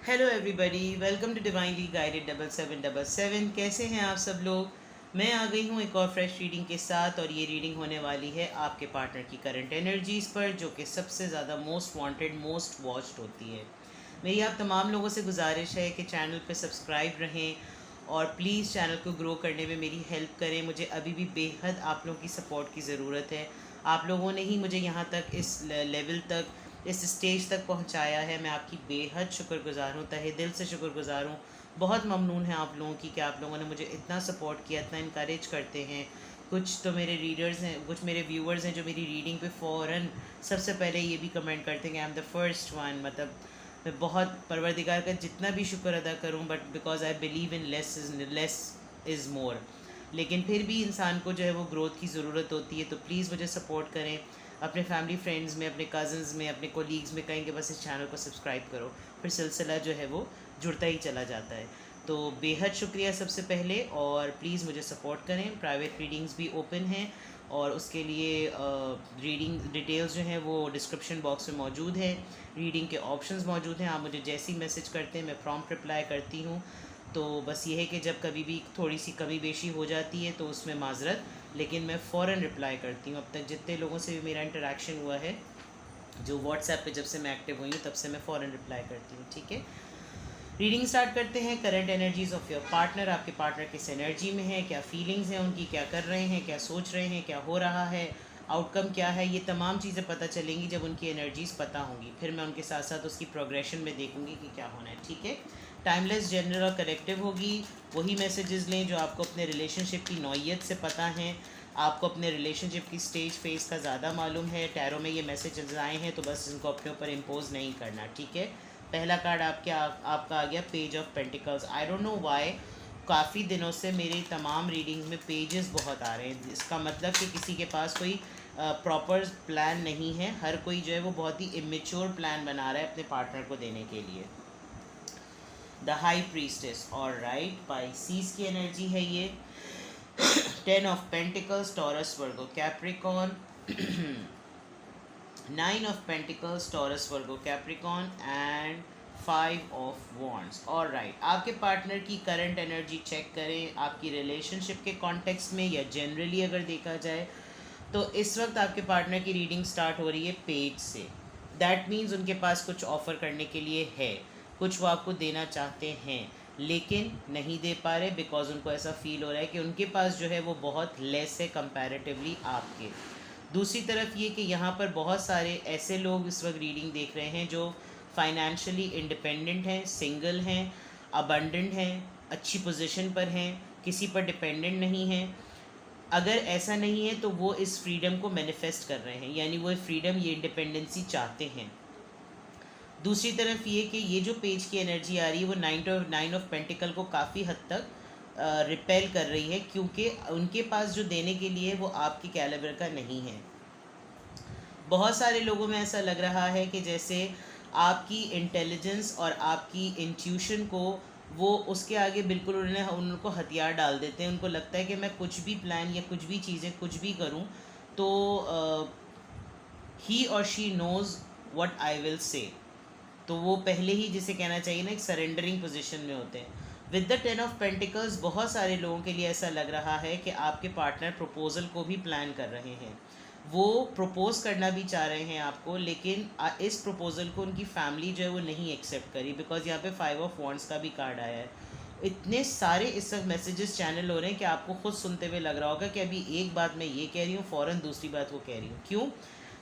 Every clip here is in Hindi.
Hello everybody, welcome to divinely guided 7777। कैसे हैं आप सब लोग। मैं आ गई हूँ एक और फ्रेश रीडिंग के साथ, और ये रीडिंग होने वाली है आपके पार्टनर की करंट एनर्जीज़ पर, जो कि सबसे ज़्यादा मोस्ट वांटेड मोस्ट वॉच्ड होती है। मेरी आप तमाम लोगों से गुजारिश है कि चैनल पे सब्सक्राइब रहें और प्लीज़ चैनल को ग्रो करने में मेरी हेल्प करें। मुझे अभी भी बेहद आप लोगों की सपोर्ट की ज़रूरत है। आप लोगों ने ही मुझे यहाँ तक, इस लेवल तक, इस स्टेज तक पहुँचाया है। मैं आपकी बेहद शुक्रगुज़ार हूँ, तहे दिल से शुक्रगुज़ार हूँ। बहुत ममनून है आप लोगों की कि आप लोगों ने मुझे इतना सपोर्ट किया, इतना इनकरेज करते हैं। कुछ तो मेरे रीडर्स हैं, कुछ मेरे व्यूअर्स हैं जो मेरी रीडिंग पे फ़ौरन सबसे पहले ये भी कमेंट करते हैं कि I am the first one. मतलब मैं बहुत परवरदिगार का जितना भी शुक्र अदा करूं, but because I believe in less is more. लेकिन फिर भी इंसान को जो है वो ग्रोथ की ज़रूरत होती है। तो प्लीज़ मुझे सपोर्ट करें, अपने फैमिली फ्रेंड्स में, अपने कज़न्स में, अपने कोलीग्स में कहेंगे बस इस चैनल को सब्सक्राइब करो, फिर सिलसिला जो है वो जुड़ता ही चला जाता है। तो बेहद शुक्रिया सबसे पहले, और प्लीज़ मुझे सपोर्ट करें। प्राइवेट रीडिंग्स भी ओपन हैं, और उसके लिए रीडिंग डिटेल्स जो हैं वो डिस्क्रिप्शन बॉक्स में मौजूद है। रीडिंग के ऑप्शंस मौजूद हैं। आप मुझे जैसे ही मैसेज करते हैं मैं प्रॉम्प्ट रिप्लाई करती हूँ। तो बस ये है कि जब कभी भी थोड़ी सी कमी बेशी हो जाती है तो उसमें माजरत, लेकिन मैं फ़ौरन रिप्लाई करती हूँ। अब तक जितने लोगों से भी मेरा इंटरेक्शन हुआ है, जो व्हाट्सएप पे जब से मैं एक्टिव हुई हूँ तब से मैं फ़ौरन रिप्लाई करती हूँ। ठीक है, रीडिंग स्टार्ट करते हैं। Current energies of your partner, आपके पार्टनर किस एनर्जी में है, क्या फीलिंग्स हैं उनकी, क्या कर रहे हैं, क्या सोच रहे हैं, क्या हो रहा है, आउटकम क्या है। ये तमाम चीज़ें पता चलेंगी जब उनकी एनर्जीज़ पता होंगी। फिर मैं उनके साथ साथ उसकी प्रोग्रेशन में देखूंगी कि क्या होना है। ठीक है, टाइमलेस, जनरल और कलेक्टिव होगी। वही मैसेजेस लें जो आपको अपने रिलेशनशिप की नौइयत से पता हैं, आपको अपने रिलेशनशिप की स्टेज फेस का ज़्यादा मालूम है। टैरो में ये मैसेजेस आए हैं तो बस इनको अपने ऊपर इम्पोज नहीं करना। ठीक है, पहला कार्ड आपका आ गया page of pentacles. I don't know why, काफ़ी दिनों से मेरी तमाम रीडिंग में पेजेस बहुत आ रहे हैं। इसका मतलब कि किसी के पास कोई प्रॉपर प्लान नहीं है। हर कोई जो है वो बहुत ही इमेच्योर प्लान बना रहा है अपने पार्टनर को देने के लिए। द हाई प्रीस्टेस, और राइट, पाइसीस की एनर्जी है ये। 10 of pentacles, taurus, Virgo, Capricorn. 9 of pentacles, taurus, Virgo, Capricorn, and 5 of wands. और राइट, आपके पार्टनर की करंट एनर्जी चेक करें। आपकी रिलेशनशिप के कॉन्टेक्स्ट में या जनरली अगर देखा जाए तो इस वक्त आपके पार्टनर की रीडिंग स्टार्ट हो रही है पेज से। दैट मीन्स उनके पास कुछ ऑफ़र करने के लिए है, कुछ वो आपको देना चाहते हैं लेकिन नहीं दे पा रहे, बिकॉज उनको ऐसा फील हो रहा है कि उनके पास जो है वो बहुत लेस है कंपैरेटिवली आपके। दूसरी तरफ ये कि यहाँ पर बहुत सारे ऐसे लोग इस वक्त रीडिंग देख रहे हैं जो फाइनेंशियली इंडिपेंडेंट हैं, सिंगल हैं, अबंडेंट हैं, अच्छी पोजीशन पर हैं, किसी पर डिपेंडेंट नहीं हैं। अगर ऐसा नहीं है तो वो इस फ्रीडम को मैनिफेस्ट कर रहे हैं, यानी वो फ्रीडम, ये इंडिपेंडेंसी चाहते हैं। दूसरी तरफ ये कि ये जो पेज की एनर्जी आ रही है वो नाइन ऑफ पेंटिकल को काफ़ी हद तक रिपेल कर रही है, क्योंकि उनके पास जो देने के लिए वो आपके कैलिबर का नहीं है। बहुत सारे लोगों में ऐसा लग रहा है कि जैसे आपकी इंटेलिजेंस और आपकी इंट्यूशन को वो उसके आगे बिल्कुल उनको हथियार डाल देते हैं। उनको लगता है कि मैं कुछ भी प्लान या कुछ भी चीज़ें कुछ भी करूं तो ही और she knows what I will say. तो वो पहले ही, जिसे कहना चाहिए ना, एक सरेंडरिंग पोजीशन में होते हैं। विद द 10 ऑफ पेंटिकल्स बहुत सारे लोगों के लिए ऐसा लग रहा है कि आपके पार्टनर प्रपोजल को भी प्लान कर रहे हैं। वो प्रपोज करना भी चाह रहे हैं आपको, लेकिन इस प्रपोजल को उनकी फैमिली जो है वो नहीं एक्सेप्ट करी, बिकॉज यहाँ पे 5 ऑफ वॉन्ड्स का भी कार्ड आया है। इतने सारे इस वक्त मैसेजेस चैनल हो रहे हैं कि आपको खुद सुनते हुए लग रहा होगा कि अभी एक बात मैं ये कह रही हूँ, फ़ौरन दूसरी बात वो कह रही हूँ। क्यों?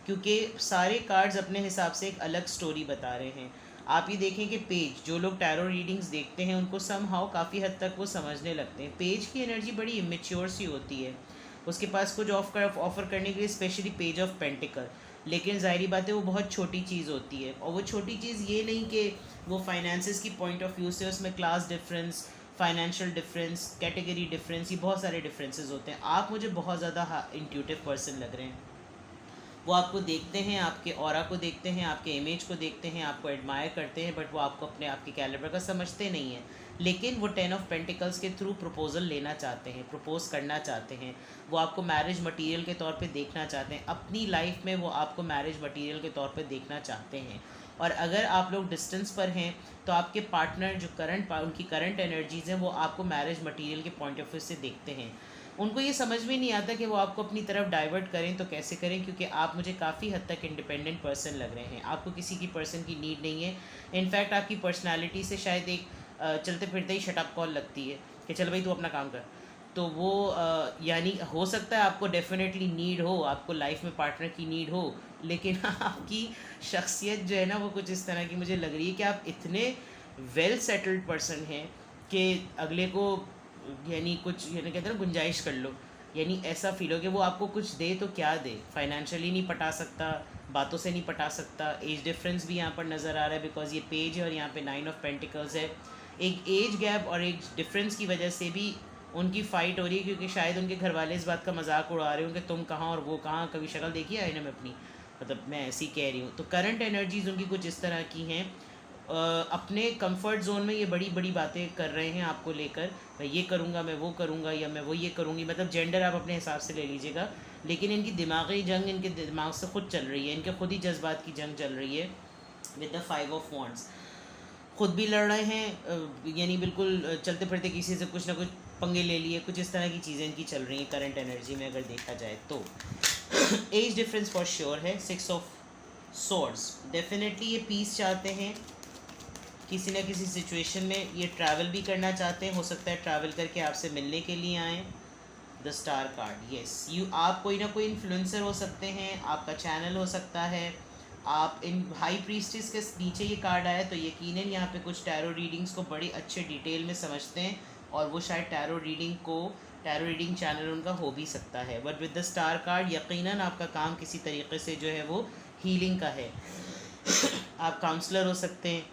क्योंकि सारे कार्ड्स अपने हिसाब से एक अलग स्टोरी बता रहे हैं। आप ये देखें कि पेज, जो लोग टैरो रीडिंग्स देखते हैं उनको समहाउ काफ़ी हद तक वो समझने लगते हैं। पेज की एनर्जी बड़ी इमेच्योर सी होती है, उसके पास कुछ ऑफ़र करने के लिए, स्पेशली पेज ऑफ पेंटिकल। लेकिन ज़ाहिरी बात है वो बहुत छोटी चीज़ होती है, और वो छोटी चीज़ ये नहीं कि वो फाइनेंसिस की पॉइंट ऑफ व्यू से, उसमें class difference, financial difference, category difference, ये बहुत सारे डिफरेंसेस होते हैं। आप मुझे बहुत ज़्यादा इंट्यूटिव पर्सन लग रहे हैं। वो आपको देखते हैं, आपके ऑरा को देखते हैं, आपके इमेज को देखते हैं, आपको एडमायर करते हैं, बट वो आपको अपने आपके कैलिबर का समझते नहीं हैं। लेकिन वो 10 ऑफ पेंटिकल्स के थ्रू प्रपोजल लेना चाहते हैं, प्रपोज करना चाहते हैं। वो आपको मैरिज मटेरियल के तौर पे देखना चाहते हैं, अपनी लाइफ में वो आपको मैरिज मटेरियल के तौर पे देखना चाहते हैं। और अगर आप लोग डिस्टेंस पर हैं तो आपके पार्टनर जो उनकी करंट एनर्जीज़ हैं वो आपको मैरिज मटेरियल के पॉइंट ऑफ व्यू से देखते हैं। उनको ये समझ में नहीं आता कि वो आपको अपनी तरफ डाइवर्ट करें तो कैसे करें, क्योंकि आप मुझे काफ़ी हद तक इंडिपेंडेंट पर्सन लग रहे हैं। आपको किसी की पर्सन की नीड नहीं है। इनफैक्ट आपकी पर्सनालिटी से शायद एक चलते फिरते ही शट अप कॉल लगती है कि चल भाई तू अपना काम कर। तो वो यानी हो सकता है आपको डेफिनेटली नीड हो, आपको लाइफ में पार्टनर की नीड हो, लेकिन आपकी शख्सियत जो है ना वो कुछ इस तरह की मुझे लग रही है कि आप इतने वेल सेटल्ड पर्सन हैं कि अगले को यानी कुछ यानी कहते हैं ना गुंजाइश कर लो, यानी ऐसा फील हो कि वो आपको कुछ दे तो क्या दे। फाइनेंशियली नहीं पटा सकता, बातों से नहीं पटा सकता। एज डिफरेंस भी यहाँ पर नज़र आ रहा है बिकॉज ये पेज है और यहाँ पे 9 ऑफ पेंटिकल्स है। एक एज गैप और एज डिफरेंस की वजह से भी उनकी फ़ाइट हो रही है, क्योंकि शायद उनके घर वाले इस बात का मजाक उड़ा रहे होंगे तुम कहाँ और वो कहाँ, कभी शक्ल देखी है आईने में अपनी, मतलब मैं ऐसी कह रही हूँ। तो करंट एनर्जीज़ उनकी कुछ इस तरह की हैं। अपने कंफर्ट जोन में ये बड़ी बड़ी बातें कर रहे हैं आपको लेकर, मैं ये करूँगा, मैं वो करूँगा, या मैं वो ये करूँगी, मतलब जेंडर आप अपने हिसाब से ले लीजिएगा। लेकिन इनकी दिमागी जंग इनके दिमाग से खुद चल रही है, इनके खुद ही जज्बात की जंग चल रही है विद द 5 ऑफ वॉन्ड्स। खुद भी लड़ रहे हैं, यानी बिल्कुल चलते फिरते किसी से कुछ ना कुछ पंगे ले लिए, कुछ इस तरह की चीज़ें इनकी चल रही हैं करंट एनर्जी में अगर देखा जाए तो। एज डिफरेंस फॉर श्योर है। 6 ऑफ सॉर्ड्स, डेफिनेटली ये पीस चाहते हैं किसी ना किसी सिचुएशन में। ये ट्रैवल भी करना चाहते हैं, हो सकता है ट्रैवल करके आपसे मिलने के लिए आएँ। द स्टार कार्ड, यस आप कोई ना कोई इन्फ्लुएंसर हो सकते हैं, आपका चैनल हो सकता है। आप इन हाई प्रीस्टिस के नीचे ये कार्ड आया तो यकीनन यहाँ पे कुछ टैरो रीडिंग्स को बड़ी अच्छे डिटेल में समझते हैं, और वो शायद टैरो रीडिंग चैनल उनका हो भी सकता है। But with the star card यकीनन आपका काम किसी तरीके से जो है वो हीलिंग का है। आप काउंसलर हो सकते हैं,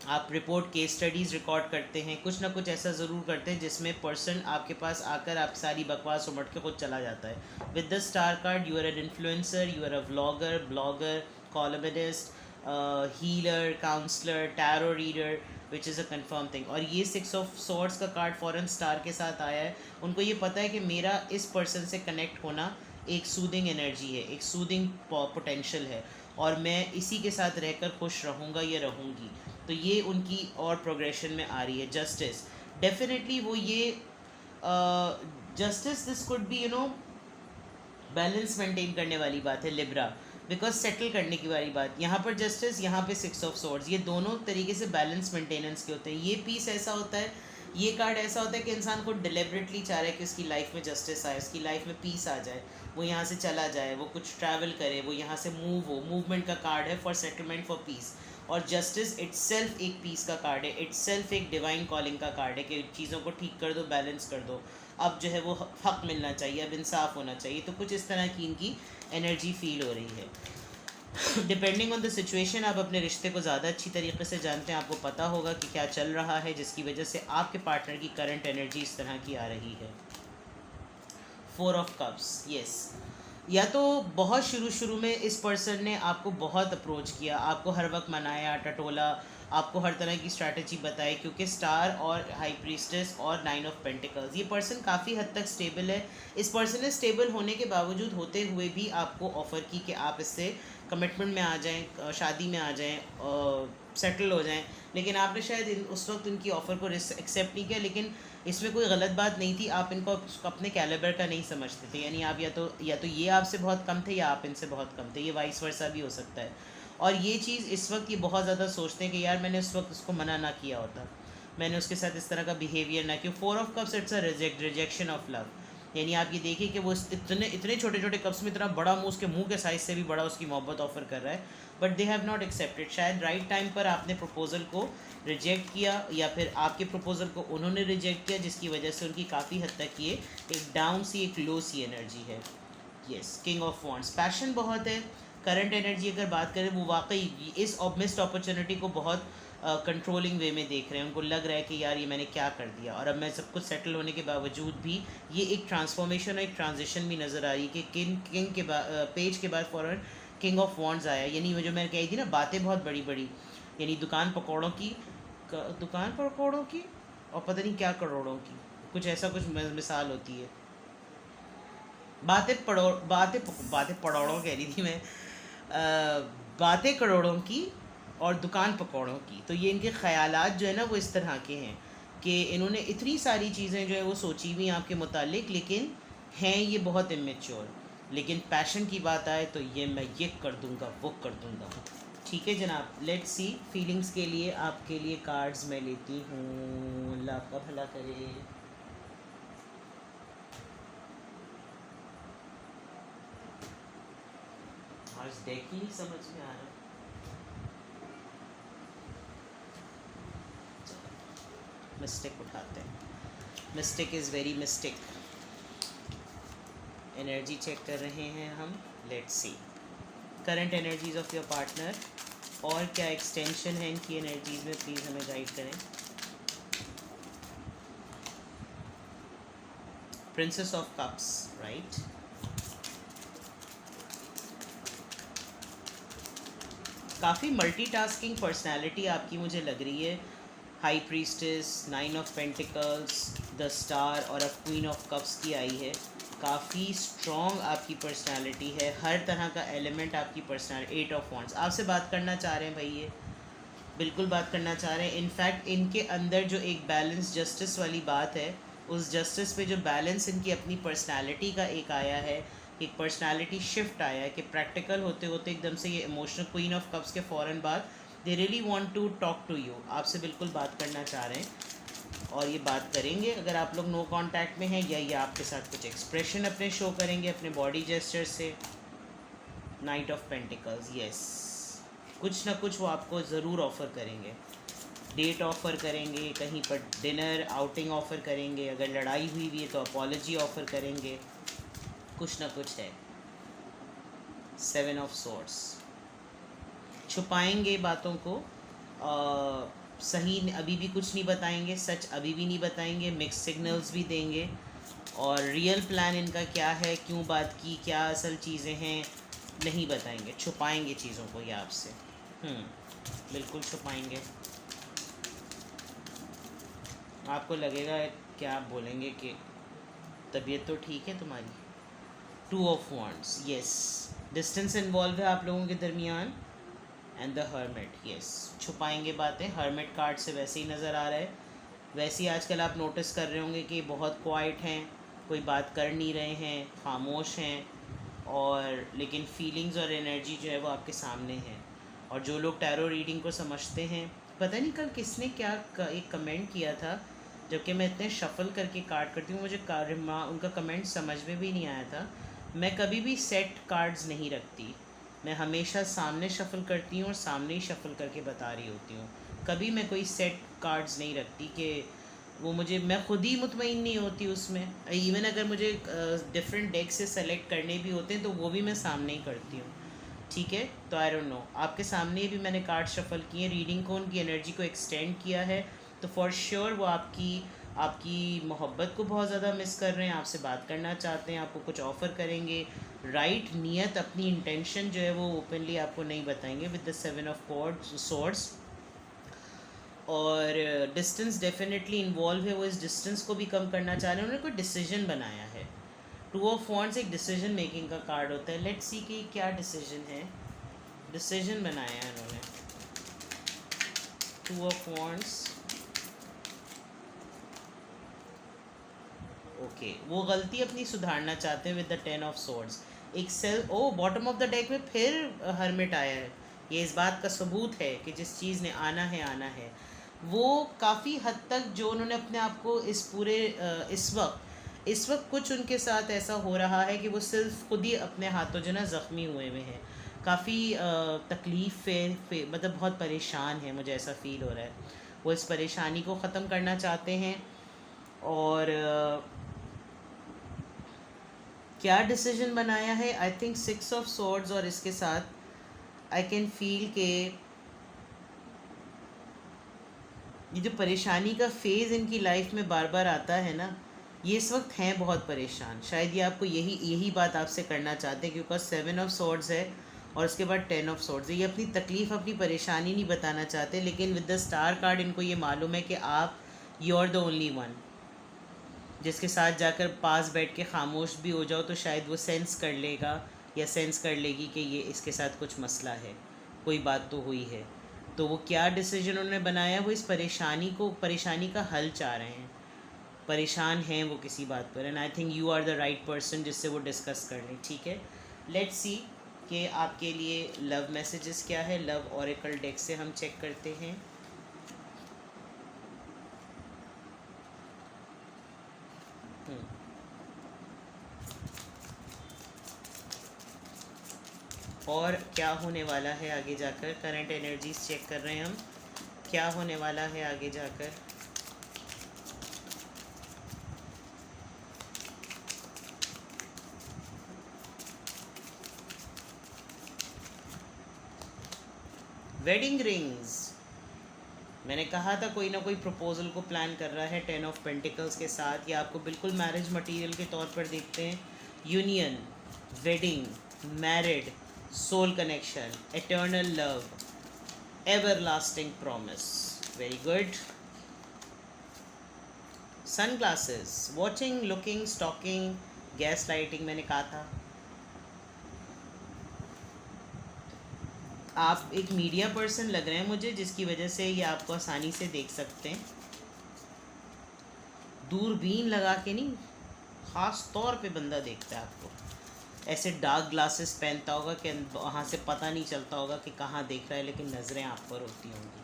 आप रिपोर्ट केस स्टडीज़ रिकॉर्ड करते हैं, कुछ ना कुछ ऐसा ज़रूर करते हैं जिसमें पर्सन आपके पास आकर आप सारी बकवास उमट के खुद चला जाता है। With the star card you are an influencer, you are a blogger, columnist, healer, counsellor, tarot reader, which is a confirm thing. और ये 6 ऑफ सॉर्ड्स का कार्ड फ़ौरन स्टार के साथ आया है। उनको ये पता है कि मेरा इस पर्सन से कनेक्ट होना एक सूदिंग एनर्जी है, एक सूदिंग पोटेंशियल है, और मैं इसी के साथ रहकर खुश रहूँगा या रहूँगी। तो ये उनकी और प्रोग्रेशन में आ रही है। जस्टिस, डेफिनेटली वो ये justice, this could be balance maintain करने वाली बात है लिब्रा, बिकॉज सेटल करने की वाली बात यहाँ पर जस्टिस, यहाँ पे 6 ऑफ सॉर्ड्स, ये दोनों तरीके से बैलेंस मेंटेनेंस के होते हैं। ये पीस ऐसा होता है, ये कार्ड ऐसा होता है कि इंसान को डिलिबरेटली चाह रहा है कि उसकी लाइफ में जस्टिस आए, उसकी लाइफ में पीस आ जाए, वो यहाँ से चला जाए, वो कुछ ट्रैवल करे, वो यहाँ से मूव हो। मूवमेंट का कार्ड है फॉर सेटलमेंट, फॉर पीस। और जस्टिस इट्सेल्फ एक पीस का कार्ड है, इट्सेल्फ एक डिवाइन कॉलिंग का कार्ड है कि चीज़ों को ठीक कर दो, बैलेंस कर दो, अब जो है वो हक मिलना चाहिए, अब इंसाफ होना चाहिए। तो कुछ इस तरह की इनकी एनर्जी फील हो रही है। डिपेंडिंग ऑन द सिचुएशन आप अपने रिश्ते को ज़्यादा अच्छी तरीके से जानते हैं, आपको पता होगा कि क्या चल रहा है जिसकी वजह से आपके पार्टनर की करंट एनर्जी इस तरह की आ रही है। 4 ऑफ कप्स, यस, या तो बहुत शुरू में इस पर्सन ने आपको बहुत अप्रोच किया, आपको हर वक्त मनाया, टटोला, आपको हर तरह की स्ट्रैटेजी बताई, क्योंकि स्टार और हाई प्रीस्टेस और 9 ऑफ पेंटिकल्स, ये पर्सन काफ़ी हद तक स्टेबल है। इस पर्सन ने स्टेबल होने के बावजूद होते हुए भी आपको ऑफ़र की कि आप इससे कमिटमेंट में आ जाएं, शादी में आ जाएं, सेटल हो जाएं, लेकिन आपने शायद उस वक्त उनकी ऑफ़र को एक्सेप्ट नहीं किया। लेकिन इसमें कोई गलत बात नहीं थी, आप इनको अपने कैलिबर का नहीं समझते थे, यानी आप या तो ये आपसे बहुत कम थे या आप इनसे बहुत कम थे, ये वाइस वर्सा भी हो सकता है। और ये चीज़ इस वक्त ये बहुत ज़्यादा सोचते हैं कि यार मैंने उस वक्त उसको मना ना किया होता, मैंने उसके साथ इस तरह का बिहेवियर ना किया। 4 of cups, it's a rejection of love, यानी आप ये देखिए कि वो इतने छोटे छोटे कप्स में इतना बड़ा मुँह, उसके मुँह के साइज़ से भी बड़ा उसकी मोहब्बत ऑफ़र कर रहा है, but they have not accepted. शायद राइट टाइम पर आपने प्रपोज़ल को रिजेक्ट किया, या फिर आपके प्रपोज़ल को उन्होंने रिजेक्ट किया, जिसकी वजह से उनकी काफ़ी हद तक ये एक डाउन सी, एक लो सी एनर्जी है। Yes, king of wands, passion बहुत है। करंट एनर्जी अगर बात करें, वो वाकई इस मिस्ड अपॉर्चुनिटी को बहुत कंट्रोलिंग वे में देख रहे हैं। उनको लग रहा है कि यार ये मैंने क्या कर दिया, और अब मैं सब कुछ सेटल होने के बावजूद भी ये एक ट्रांसफॉर्मेशन और एक ट्रांजिशन भी नज़र आ रही है कि किंग के पेज के बाद फ़ौरन किंग ऑफ वॉन्ड्स आया। यानी वो जो मैं कही थी ना, बातें बहुत बड़ी बड़ी, यानी दुकान पकौड़ों की और पता नहीं क्या करोड़ों की, कुछ ऐसा कुछ मिसाल होती है। बातें पड़ोड़ों कह रही थी मैं, बातें करोड़ों की और दुकान पकौड़ों की। तो ये इनके ख़यालात जो है ना वो इस तरह के हैं कि इन्होंने इतनी सारी चीज़ें जो है वो सोची हुई हैं आपके मुतालिक, लेकिन हैं ये बहुत इमेच्योर। लेकिन पैशन की बात आए तो ये मैं ये कर दूंगा वो कर दूंगा। ठीक है जनाब, लेट्स सी। फीलिंग्स के लिए आपके लिए कार्ड्स मैं लेती हूँ, अल्लाह आपका भला करे। आज डेक ही नहीं समझ में आ रहा। मिस्टेक उठाते हैं, mistake is very mistake. Energy check कर रहे हैं हम, let's see current energies of your partner, और क्या एक्सटेंशन है इनकी एनर्जीज में, प्लीज़ हमें गाइड करें। Princess of cups, right. काफ़ी मल्टीटास्किंग पर्सनालिटी आपकी मुझे लग रही है। High priestess, 9 of pentacles, the star और अब क्वीन ऑफ कप्स की आई है। काफ़ी स्ट्रॉन्ग आपकी पर्सनालिटी है, हर तरह का एलिमेंट आपकी पर्सनालिटी। 8 ऑफ वॉन्ड्स, आपसे बात करना चाह रहे हैं भाई, ये बिल्कुल बात करना चाह रहे हैं। इनफैक्ट इनके अंदर जो एक बैलेंस जस्टिस वाली बात है, उस जस्टिस पे जो बैलेंस इनकी अपनी पर्सनालिटी का एक आया है, एक पर्सनालिटी शिफ्ट आया है कि प्रैक्टिकल होते होते एकदम से ये इमोशनल, क्वीन ऑफ कप्स के फ़ौरन बाद they really want to talk to you, आपसे बिल्कुल बात करना चाह रहे हैं और ये बात करेंगे। अगर आप लोग नो कांटेक्ट में हैं या ये आपके साथ कुछ एक्सप्रेशन अपने शो करेंगे अपने बॉडी जेस्चर से। नाइट ऑफ पेंटिकल्स, यस, कुछ ना कुछ वो आपको ज़रूर ऑफ़र करेंगे। डेट ऑफ़र करेंगे, कहीं पर डिनर आउटिंग ऑफ़र करेंगे, अगर लड़ाई हुई है तो अपॉलॉजी ऑफ़र करेंगे, कुछ ना कुछ है। 7 ऑफ सोर्ड्स, छुपाएंगे बातों को, सही अभी भी कुछ नहीं बताएंगे, सच अभी भी नहीं बताएंगे, मिक्स सिग्नल्स भी देंगे, और रियल प्लान इनका क्या है, क्यों बात की, क्या असल चीज़ें हैं, नहीं बताएंगे, छुपाएंगे चीज़ों को ये आपसे। बिल्कुल छुपाएंगे। आपको लगेगा क्या, आप बोलेंगे कि तबीयत तो ठीक है तुम्हारी। 2 of wands, yes, distance involve है आप लोगों के दरमियान, एंड द हर्मिट, यस, छुपाएंगे बातें। हर्मिट कार्ड से वैसे ही नज़र आ रहा है। वैसे ही आजकल आप नोटिस कर रहे होंगे कि बहुत क्वाइट हैं, कोई बात कर नहीं रहे हैं, खामोश हैं, और लेकिन फीलिंग्स और एनर्जी जो है वो आपके सामने है। और जो लोग टैरो रीडिंग को समझते हैं, पता नहीं कल किसने क्या एक कमेंट किया था, जबकि मैं इतने शफ़ल करके कार्ड करती हूँ, मुझे उनका कमेंट समझ में भी नहीं आया था। मैं कभी भी सेट कार्ड्स नहीं रखती, मैं हमेशा सामने शफ़ल करती हूँ और सामने ही शफ़ल करके बता रही होती हूँ। कभी मैं कोई सेट कार्ड्स नहीं रखती कि वो मुझे, मैं खुद ही मुतमईन नहीं होती उसमें। इवन अगर मुझे डिफरेंट डेक से सेलेक्ट करने भी होते हैं तो वो भी मैं सामने ही करती हूँ। ठीक है, तो आई डोंट नो, आपके सामने भी मैंने कार्ड शफ़ल किए, रीडिंग को, उनकी एनर्जी को एक्सटेंड किया है, तो फॉर श्योर वो आपकी मोहब्बत को बहुत ज़्यादा मिस कर रहे हैं, आपसे बात करना चाहते हैं, आपको कुछ ऑफ़र करेंगे। राइट नियत, अपनी इंटेंशन जो है वो ओपनली आपको नहीं बताएंगे विद द 7 ऑफ सोर्ड्स। और डिस्टेंस डेफिनेटली इन्वॉल्व है, वो इस डिस्टेंस को भी कम करना चाह रहे हैं, उन्होंने कोई डिसीजन बनाया है। 2 ऑफ वॉन्ड्स एक डिसीजन मेकिंग का कार्ड होता है। लेट्स सी कि क्या डिसीजन है, डिसीजन बनाया है उन्होंने। 2 ऑफ वॉन्ड्स, ओके, वो गलती अपनी सुधारना चाहते हैं विद द 10 ऑफ सोर्ड्स। एक सेल, ओ बॉटम ऑफ द डेक में फिर हर्मिट आया है, ये इस बात का सबूत है कि जिस चीज़ ने आना है। वो काफ़ी हद तक जो उन्होंने अपने आप को इस पूरे इस वक्त कुछ उनके साथ ऐसा हो रहा है कि वो सिर्फ खुद ही अपने हाथों जो ना ज़ख्मी हुए हैं, काफ़ी तकलीफ़ मतलब बहुत परेशान है, मुझे ऐसा फ़ील हो रहा है। वो इस परेशानी को ख़त्म करना चाहते हैं। और क्या डिसीजन बनाया है, आई थिंक 6 ऑफ सोर्ड्स, और इसके साथ आई कैन फील के ये जो परेशानी का फेज़ इनकी लाइफ में बार बार आता है ना, ये इस वक्त हैं बहुत परेशान। शायद ये आपको यही बात आपसे करना चाहते हैं, क्योंकि 7 ऑफ सोर्ड्स है और उसके बाद 10 ऑफ सोर्ड्स है। ये अपनी तकलीफ़, अपनी परेशानी नहीं बताना चाहते, लेकिन विद द स्टार कार्ड इनको ये मालूम है कि आप, you are the only one, जिसके साथ जाकर पास बैठ के खामोश भी हो जाओ तो शायद वो सेंस कर लेगा या सेंस कर लेगी कि ये इसके साथ कुछ मसला है, कोई बात तो हुई है। तो वो क्या डिसीजन उन्होंने बनाया, वो इस परेशानी का हल चाह रहे हैं, परेशान हैं वो किसी बात पर, and I think you are the right person जिससे वो डिस्कस कर लें। ठीक है, लेट्स सी कि आपके लिए लव मैसेजेस क्या है। लव ऑरेकल डेक से हम चेक करते हैं। और क्या होने वाला है आगे जाकर, करंट एनर्जीज चेक कर रहे हैं हम, क्या होने वाला है आगे जाकर। वेडिंग रिंग्स, मैंने कहा था कोई ना कोई प्रपोजल को प्लान कर रहा है 10 ऑफ पेंटिकल्स के साथ, या आपको बिल्कुल मैरिज मटेरियल के तौर पर देखते हैं। Union, wedding, married, soul connection, eternal love, everlasting promise. Very good. Sunglasses, watching, looking, stalking, gaslighting, मैंने कहा था। आप एक मीडिया पर्सन लग रहे हैं मुझे, जिसकी वजह से ये आपको आसानी से देख सकते हैं। दूरबीन लगा के नहीं, ख़ास तौर पे बंदा देखता है आपको, ऐसे डार्क ग्लासेस पहनता होगा कि वहाँ से पता नहीं चलता होगा कि कहाँ देख रहा है, लेकिन नज़रें आप पर होती होंगी।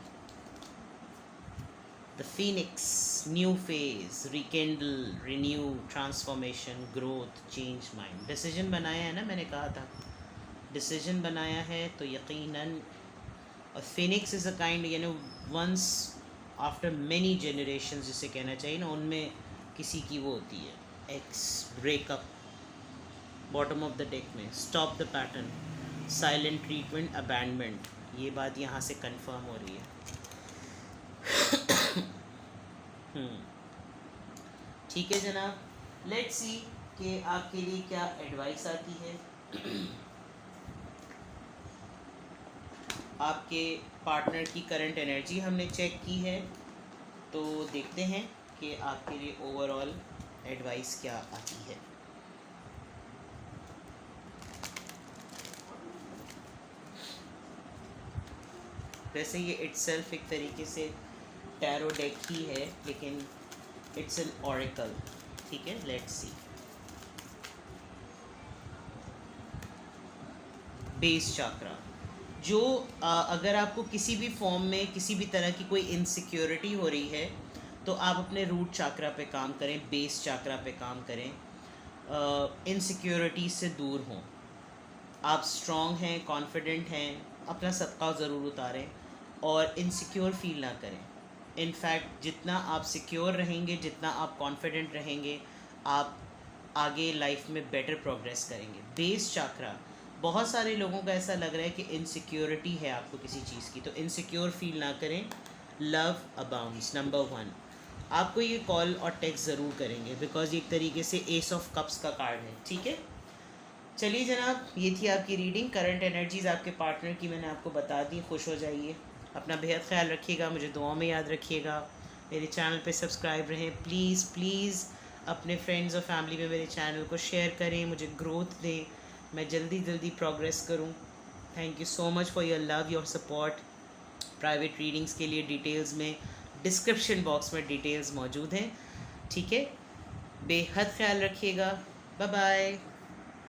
The phoenix, new phase, rekindle, renew, transformation, growth, change mind. Decision बनाया है ना, मैंने कहा था डिसीजन बनाया है, तो यकीनन। और फिनिक्स इज़ अ काइंड, यानी वंस आफ्टर मैनी जनरेशंस जिसे कहना चाहिए ना, उनमें किसी की वो होती है, ex breakup. Bottom of the deck में stop the pattern, silent treatment, abandonment, ये बात यहाँ से कंफर्म हो रही है। ठीक है जनाब, लेट्स सी कि आपके लिए क्या एडवाइस आती है। आपके पार्टनर की करंट एनर्जी हमने चेक की है, तो देखते हैं कि आपके लिए ओवरऑल एडवाइस क्या आती है। वैसे ये इट्सेल्फ एक तरीके से टैरो डेक ही है, लेकिन इट्स एन ऑरेकल। ठीक है, लेट्स सी। बेस चाक्रा, जो अगर आपको किसी भी फॉर्म में किसी भी तरह की कोई इनसिक्योरिटी हो रही है, तो आप अपने रूट चाक्रा पे काम करें, बेस चाक्रा पे काम करें, इनसिक्योरिटी से दूर हों। आप स्ट्रॉन्ग हैं, कॉन्फिडेंट हैं, अपना सदका ज़रूर उतारें और इनसिक्योर फील ना करें। इनफैक्ट जितना आप सिक्योर रहेंगे, जितना आप कॉन्फिडेंट रहेंगे, आप आगे लाइफ में बेटर प्रोग्रेस करेंगे। बेस चाक्रा, बहुत सारे लोगों का ऐसा लग रहा है कि इनसिक्योरिटी है आपको किसी चीज़ की, तो इनसिक्योर फील ना करें। Love abounds, number 1। आपको ये कॉल और टेक्स्ट ज़रूर करेंगे, बिकॉज ये एक तरीके से एस ऑफ कप्स का कार्ड है। ठीक है, चलिए जनाब, ये थी आपकी रीडिंग। करंट एनर्जीज़ आपके पार्टनर की मैंने आपको बता दी। खुश हो जाइए, अपना बेहद ख्याल रखिएगा, मुझे दुआओं में याद रखिएगा। मेरे चैनल पे सब्सक्राइब रहें, प्लीज़ प्लीज़। अपने फ्रेंड्स और फैमिली में मेरे चैनल को शेयर करें, मुझे ग्रोथ दें, मैं जल्दी प्रोग्रेस करूं। Thank you so much for your love, your support. Private readings के लिए डिटेल्स में डिस्क्रिप्शन बॉक्स में डिटेल्स मौजूद हैं। ठीक है, बेहद ख्याल रखिएगा। Bye bye.